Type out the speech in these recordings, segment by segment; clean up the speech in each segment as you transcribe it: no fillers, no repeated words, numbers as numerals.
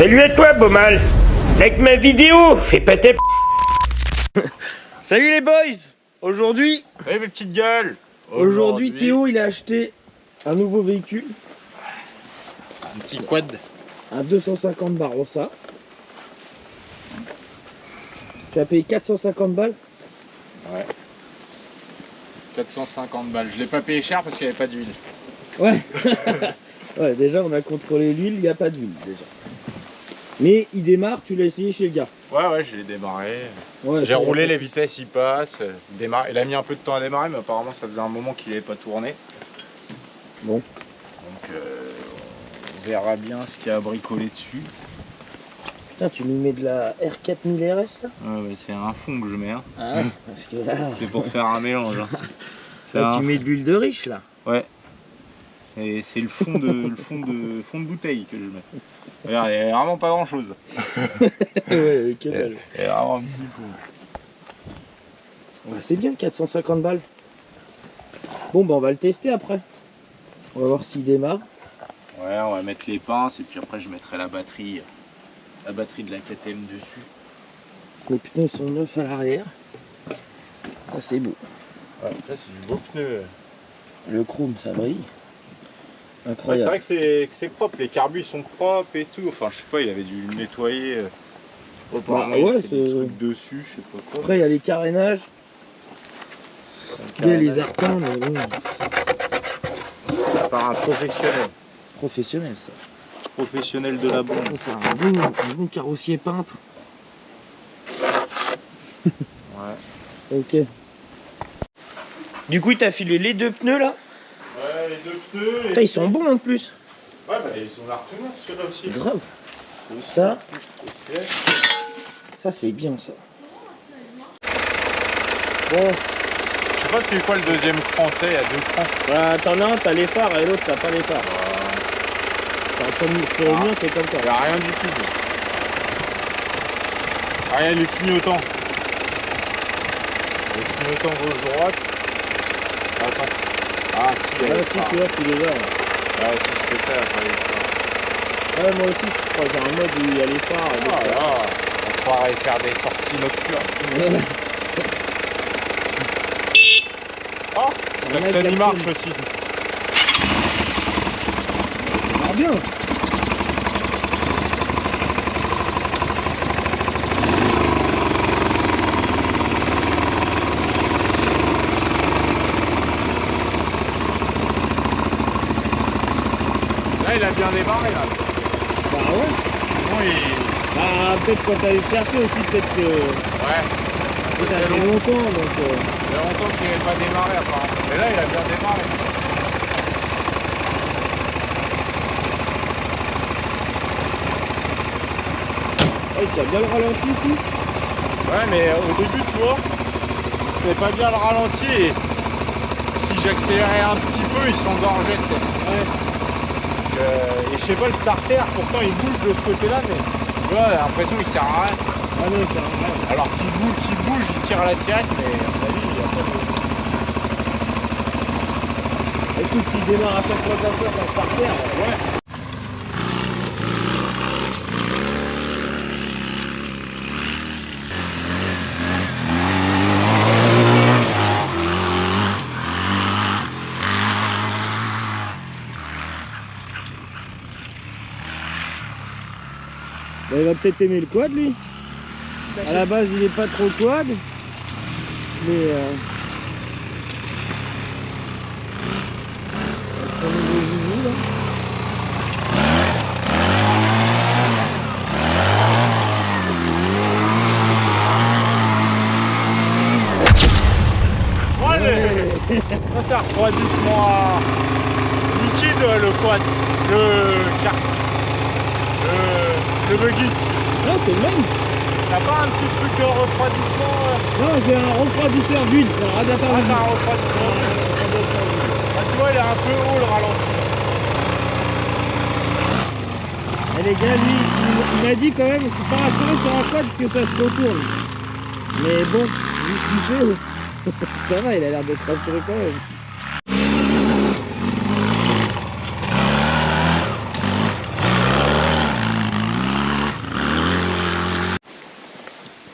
Salut à toi, Beaumal. Like ma vidéo, fais pas ta Salut les boys. Aujourd'hui... Salut mes petites gueules. Aujourd'hui, Théo, il a acheté un nouveau véhicule. Un petit quad. Un 250 Barossa. Tu as payé 450 balles. Ouais. 450 balles. Je l'ai pas payé cher parce qu'il n'y avait pas d'huile. Ouais. Ouais, déjà, on a contrôlé l'huile, il n'y a pas d'huile déjà. Mais il démarre, tu l'as essayé chez le gars. Ouais, je l'ai démarré. Ouais, J'ai roulé, les vitesses, il passe. Il a mis un peu de temps à démarrer, mais apparemment ça faisait un moment qu'il n'avait pas tourné. Bon. Donc on verra bien ce qu'il y a à bricoler dessus. Putain, tu nous mets de la R4000 RS là? Ouais, c'est un fond que je mets. Hein. Ah ouais, parce que là... C'est pour faire un mélange. Hein. Là, tu mets de l'huile de riche là. Ouais. C'est le fond de bouteille que je mets. Regarde, il n'y a vraiment pas grand chose. Ouais, quelle dalle. Il y a vraiment un petit fond. Ouais, c'est bien 450 balles. Bon bah on va le tester après. On va voir s'il démarre. Ouais, on va mettre les pinces et puis après je mettrai la batterie de la KTM dessus. Les pneus sont neufs à l'arrière. Ça c'est beau. Ouais, ça c'est du beau pneu. Le chrome ça brille. Ouais, Incroyable. c'est vrai que c'est propre, les carbus sont propres et tout. Enfin, je sais pas, il avait dû le nettoyer. Bah, ouais, c'est des trucs dessus, je sais pas quoi. Après il y a les carénages. Il y a les arpents, mais bon. Par un professionnel. Professionnel ça. Professionnel de la bombe. C'est un bon carrossier peintre. Ouais. Ok. Du coup, t'as filé les deux pneus là? Ouais, les deux pneus. Putain, ils sont bons en plus. Ouais, bah ils sont l'arteneuf ceux-là aussi. Grave. Ça c'est bien ça. Bon. Je sais pas c'est quoi le deuxième cran, tu sais, il y a deux crans. Bah, t'en as un, t'as les phares et l'autre t'as pas les phares. Enfin, sur le mien c'est comme ça. Il n'y a rien du tout. Rien du clignotant. Le clignotant gauche-droite. Attends. Ah si, Ouais, si tu vois, tu les as. Ouais, si je fais ça, après les phares. Ouais, moi aussi je crois que j'ai un mode où il y a les phares. Et Ah là, on croirait faire des sorties nocturnes. Oh, le klaxon il marche aussi. Ça marche bien. Là, il a bien démarré là. Bah ouais. Bon, Bah peut-être quand t'allais le chercher aussi, peut-être que... Ouais. Ça fait longtemps donc... Il y a longtemps qu'il n'avait pas démarré apparemment. Mais là, il a bien démarré. Ouais, tu as bien le ralenti et tout. Ouais, mais au début, tu vois, je fais pas bien le ralenti et si j'accélérais un petit peu, il s'engorgeait, tu sais. Ouais. Et je sais pas, le starter, pourtant il bouge de ce côté-là, mais tu vois, j'ai l'impression qu'il sert à rien. Ah non, c'est un... Alors qu'il bouge, il tire à la tirette, mais à mon avis, il n'y a pas de... Écoute, s'il démarre à chaque fois comme ça, sans starter, Ouais. bah, il va peut-être aimer le quad lui. À la base il est pas trop quad. Mais avec son nouveau joujou là. Ouais, ça fait un refroidissement à liquide, le quad, le buggy. Non, c'est le même. T'as pas un petit truc de refroidissement Non, j'ai un refroidisseur d'huile, c'est un radiateur Ah, d'huile. t'as un refroidissement d'huile. Ah, tu vois, il est un peu haut le ralenti. Et les gars, lui, il m'a dit quand même, je suis pas rassuré sur un quad parce que ça se retourne. Mais bon, vu ce qu'il fait, ça va, il a l'air d'être rassuré quand même.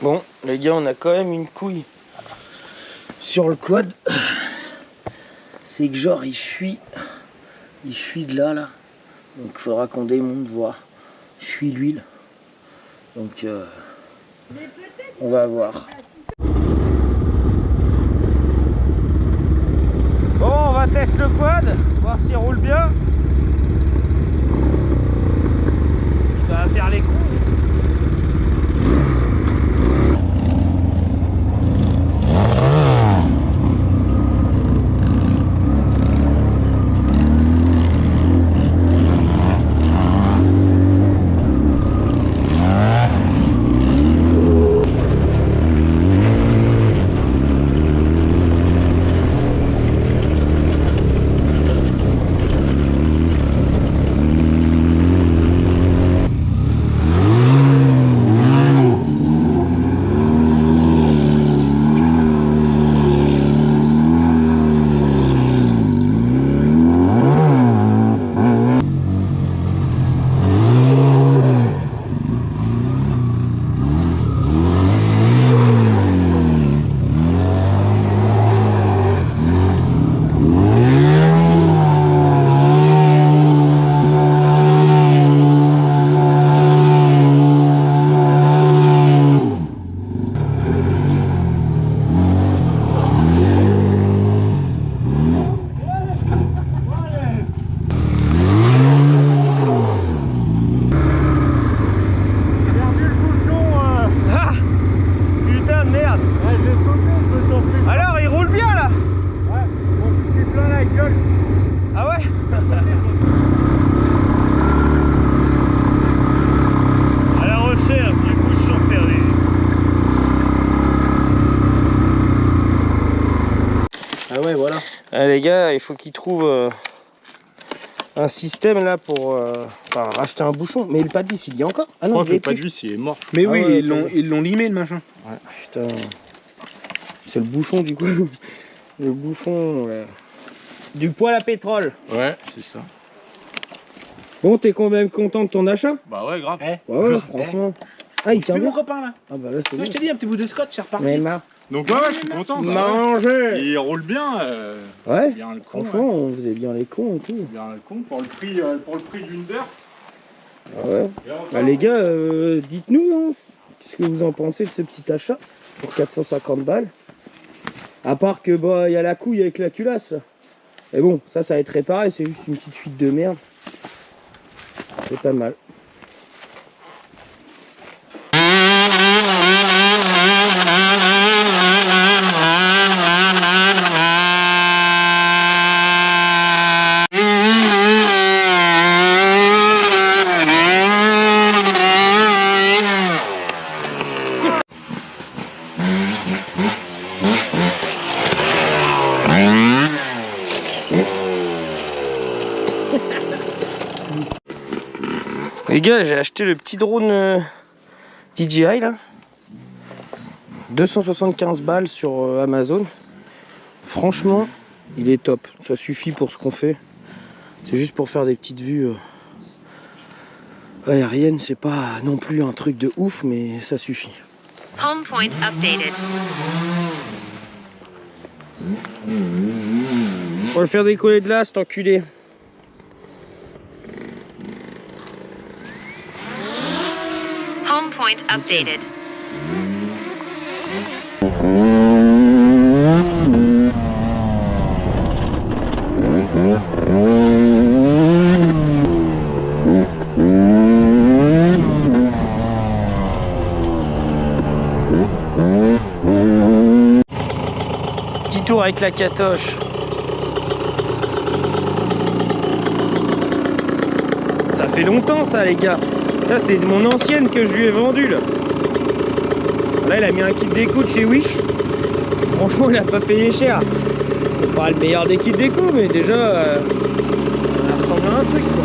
Bon, les gars, on a quand même une couille sur le quad. C'est que genre, il fuit de là. Donc, il faudra qu'on démonte, voir. Il fuit l'huile. Donc, on va voir. Bon, on va tester le quad, voir s'il roule bien. Ça va faire les coups. Les gars, il faut qu'ils trouvent un système là pour racheter un bouchon. Mais le pas de vis, il y a encore. Ah non, je crois que le pas de vis, il est mort. Mais oui, ouais, ils l'ont limé le machin. Ouais, putain. C'est le bouchon du coup. Le bouchon du poêle à pétrole. Ouais, c'est ça. Bon, t'es quand même content de ton achat? Bah ouais, grave. Ouais, franchement. Ah, il tient bien. Mon copain là. Ah bah là, c'est Je t'ai dit, un petit bout de scotch, c'est reparti. Mais marre. Donc ouais, je suis content. Manger. Il roule bien. Ouais. Bien le con, franchement, vous avez bien les cons et tout. Bien le con pour le prix d'une beurre. Ah ouais. Bah, les gars, dites-nous, hein, qu'est-ce que vous en pensez de ce petit achat pour 450 balles. À part que bah il y a la couille avec la culasse. Là. Mais bon, ça va être réparé, c'est juste une petite fuite de merde. C'est pas mal. Les gars, j'ai acheté le petit drone DJI là. 275 balles sur Amazon. Franchement, il est top. Ça suffit pour ce qu'on fait. C'est juste pour faire des petites vues aériennes. C'est pas non plus un truc de ouf, mais ça suffit. Home point updated. On va le faire décoller de là, cet enculé. Home point updated. Petit tour avec la catoche. Ça fait longtemps ça les gars. Ça c'est mon ancienne que je lui ai vendue là. Là il a mis un kit d'écoute chez Wish. Franchement il a pas payé cher. C'est pas le meilleur des kits d'écho mais déjà ça ressemble à un truc quoi.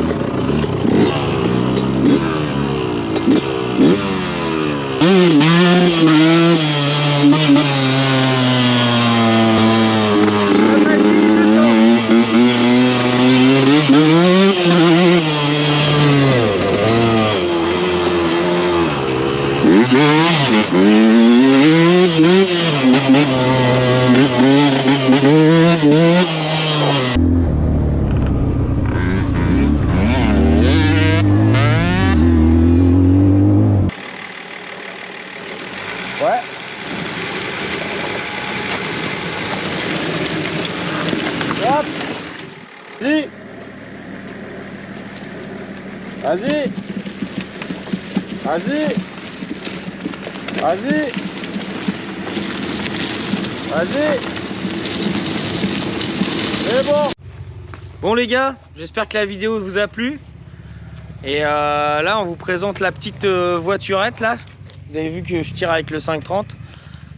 Mm-hmm. Ouais. Hop. Vas-y. Vas-y. Vas-y. Vas-y. Vas-y. C'est bon. Bon les gars, j'espère que la vidéo vous a plu. Et là on vous présente la petite voiturette là. Vous avez vu que je tire avec le 530.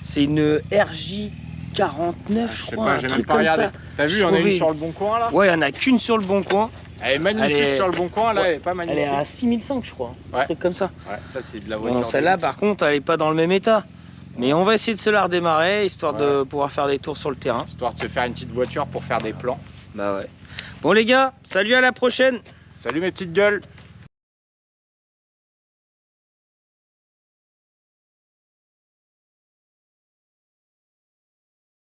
C'est une RJ 49 je crois, j'ai un même truc pas comme regardé. ça. T'as vu, on a une sur le Bon Coin là. Ouais, il n'y en a qu'une sur le Bon Coin. Elle est magnifique Elle est- sur le Bon Coin là, Ouais. elle est pas magnifique. Elle est à 6005 je crois, un Ouais. truc comme ça. Ouais, ça c'est de la voiture. Bon, de celle-là luxe. par contre elle est pas dans le même état. Mais on va essayer de se la redémarrer histoire de Ouais. pouvoir faire des tours sur le terrain. Histoire de se faire une petite voiture pour faire des plans. Bah ouais. Bon les gars, salut, à la prochaine. Salut mes petites gueules.